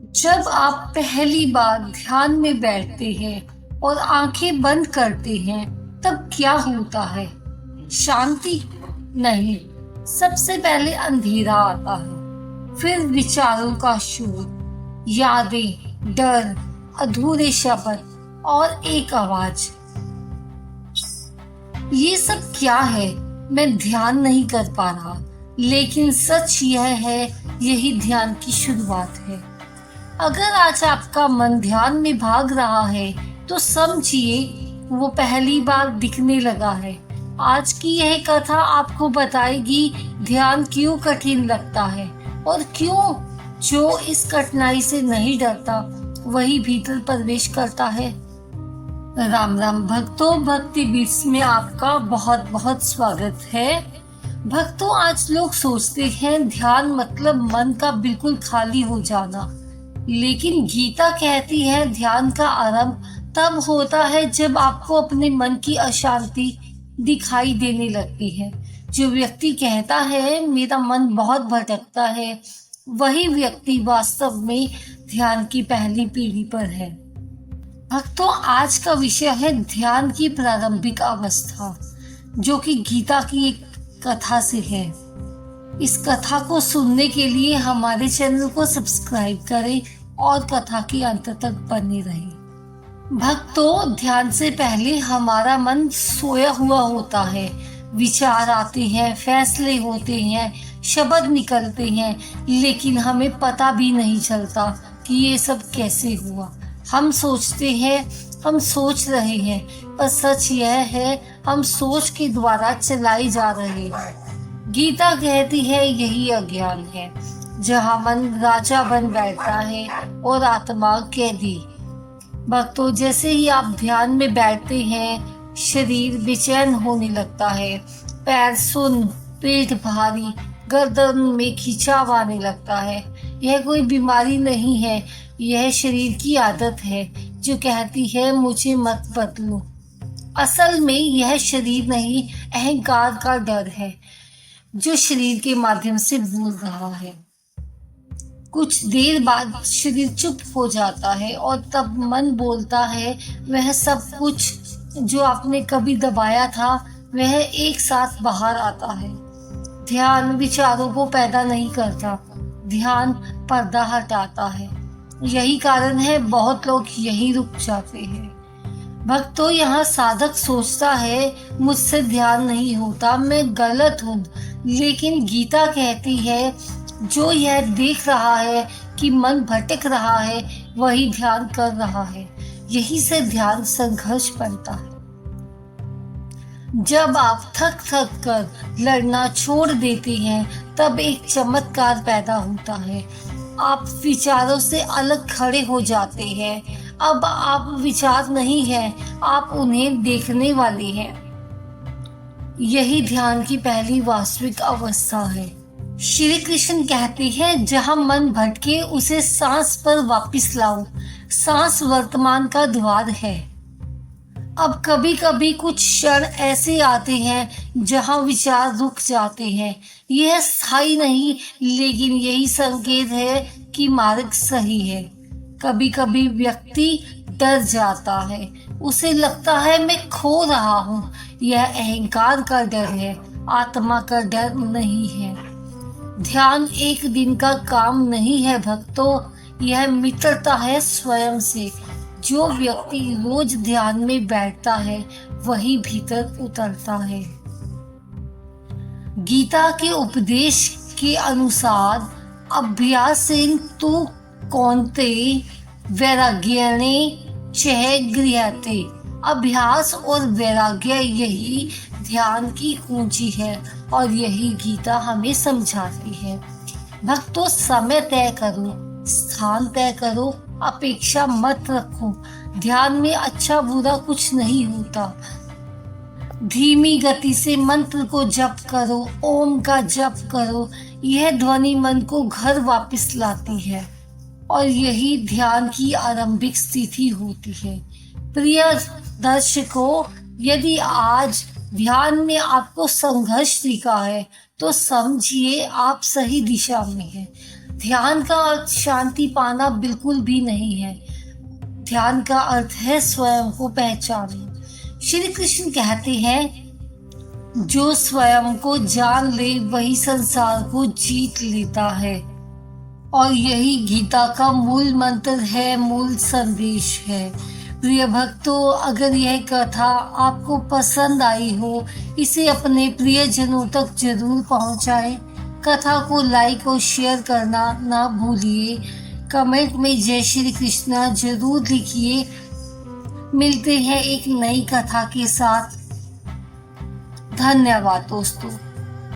जब आप पहली बार ध्यान में बैठते हैं और आंखें बंद करते हैं, तब क्या होता है? शांति? नहीं, सबसे पहले अंधेरा आता है, फिर विचारों का शोर, यादें, डर, अधूरे शब्द और एक आवाज। ये सब क्या है? मैं ध्यान नहीं कर पा रहा, लेकिन सच यह है, यही ध्यान की शुरुआत है। अगर आज आपका मन ध्यान में भाग रहा है, तो समझिए वो पहली बार दिखने लगा है। आज की यह कथा आपको बताएगी ध्यान क्यों कठिन लगता है और क्यों जो इस कठिनाई से नहीं डरता वही भीतर प्रवेश करता है। राम राम भक्तों, भक्ति बीट्स में आपका बहुत बहुत स्वागत है। भक्तों, आज लोग सोचते हैं ध्यान मतलब मन का बिल्कुल खाली हो जाना, लेकिन गीता कहती है ध्यान का आरंभ तब होता है जब आपको अपने मन की अशांति दिखाई देने लगती है। जो व्यक्ति कहता है मेरा मन बहुत भटकता है, वही व्यक्ति वास्तव में ध्यान की पहली पीढ़ी पर है। भक्तों, आज का विषय है ध्यान की प्रारंभिक अवस्था, जो कि गीता की एक कथा से है। इस कथा को सुनने के लिए हमारे चैनल को सब्सक्राइब करें और कथा के अंत तक बने रहें। भक्तों, ध्यान से पहले हमारा मन सोया हुआ होता है। विचार आते हैं, फैसले होते हैं, शब्द निकलते हैं, लेकिन हमें पता भी नहीं चलता कि ये सब कैसे हुआ। हम सोचते हैं हम सोच रहे हैं, पर सच यह है हम सोच के द्वारा चलाई जा रहे हैं। गीता कहती है यही अज्ञान है, जहाँ मन राजा बन बैठता है और आत्मा कैदी। भक्तों, जैसे ही आप ध्यान में बैठते हैं, शरीर बेचैन होने लगता है, पैर सुन्न, पेट भारी, गर्दन में खिंचाव आने लगता है। यह कोई बीमारी नहीं है, यह शरीर की आदत है जो कहती है मुझे मत बदलो। असल में यह शरीर नहीं, अहंकार का डर है जो शरीर के माध्यम से बोल रहा है। कुछ देर बाद शरीर चुप हो जाता है और तब मन बोलता है वह सब कुछ जो आपने कभी दबाया था वह एक साथ बाहर आता है। ध्यान विचारों को पैदा नहीं करता, ध्यान पर्दा हटाता है। यही कारण है बहुत लोग यहीं रुक जाते हैं। भक्तों, यहाँ साधक सोचता है मुझसे ध्यान नहीं होता, मैं गलत हूँ, लेकिन गीता कहती है जो यह देख रहा है कि मन भटक रहा है वही ध्यान कर रहा है। यही से ध्यान संघर्ष बनता है। जब आप थक थक कर लड़ना छोड़ देते हैं, तब एक चमत्कार पैदा होता है। आप विचारों से अलग खड़े हो जाते हैं। अब आप विचार नहीं हैं, आप उन्हें देखने वाले हैं। यही ध्यान की पहली वास्तविक अवस्था है। श्री कृष्ण कहते हैं जहां मन भटके उसे सांस पर वापस लाओ। सांस वर्तमान का द्वार है। अब कभी कभी कुछ क्षण ऐसे आते हैं जहां विचार रुक जाते हैं। यह स्थायी नहीं, लेकिन यही संकेत है कि मार्ग सही है। कभी कभी व्यक्ति डर जाता है, उसे लगता है मैं खो रहा हूँ। यह अहंकार का डर है, आत्मा का डर नहीं है। ध्यान एक दिन का काम नहीं है भक्तों, यह मित्रता है स्वयं से। जो व्यक्ति रोज ध्यान में बैठता है वही भीतर उतरता है। गीता के उपदेश के अनुसार अभ्यासेन तु कौन्ते वैराग्येण चैव गृह्यते। अभ्यास और वैराग्य यही ध्यान की कुंजी है और यही गीता हमें समझाती है। भक्तों, समय तय करो, स्थान तय करो, अपेक्षा मत रखो। ध्यान में अच्छा बुरा कुछ नहीं होता। धीमी गति से मंत्र को जप करो, ओम का जप करो। यह ध्वनि मन को घर वापस लाती है और यही ध्यान की आरंभिक स्थिति होती है। प्रिय दर्शकों, यदि आज ध्यान में आपको संघर्ष दिखा है तो समझिए आप सही दिशा में हैं। ध्यान का अर्थ शांति पाना बिल्कुल भी नहीं है। ध्यान का अर्थ है स्वयं को पहचानना। श्री कृष्ण कहते हैं, जो स्वयं को जान ले वही संसार को जीत लेता है। और यही गीता का मूल मंत्र है, मूल संदेश है। प्रिय भक्तों, अगर यह कथा आपको पसंद आई हो, इसे अपने प्रियजनों तक जरूर पहुंचाएं। कथा को लाइक और शेयर करना ना भूलिए। कमेंट में जय श्री कृष्णा जरूर लिखिए। मिलते हैं एक नई कथा के साथ। धन्यवाद दोस्तों।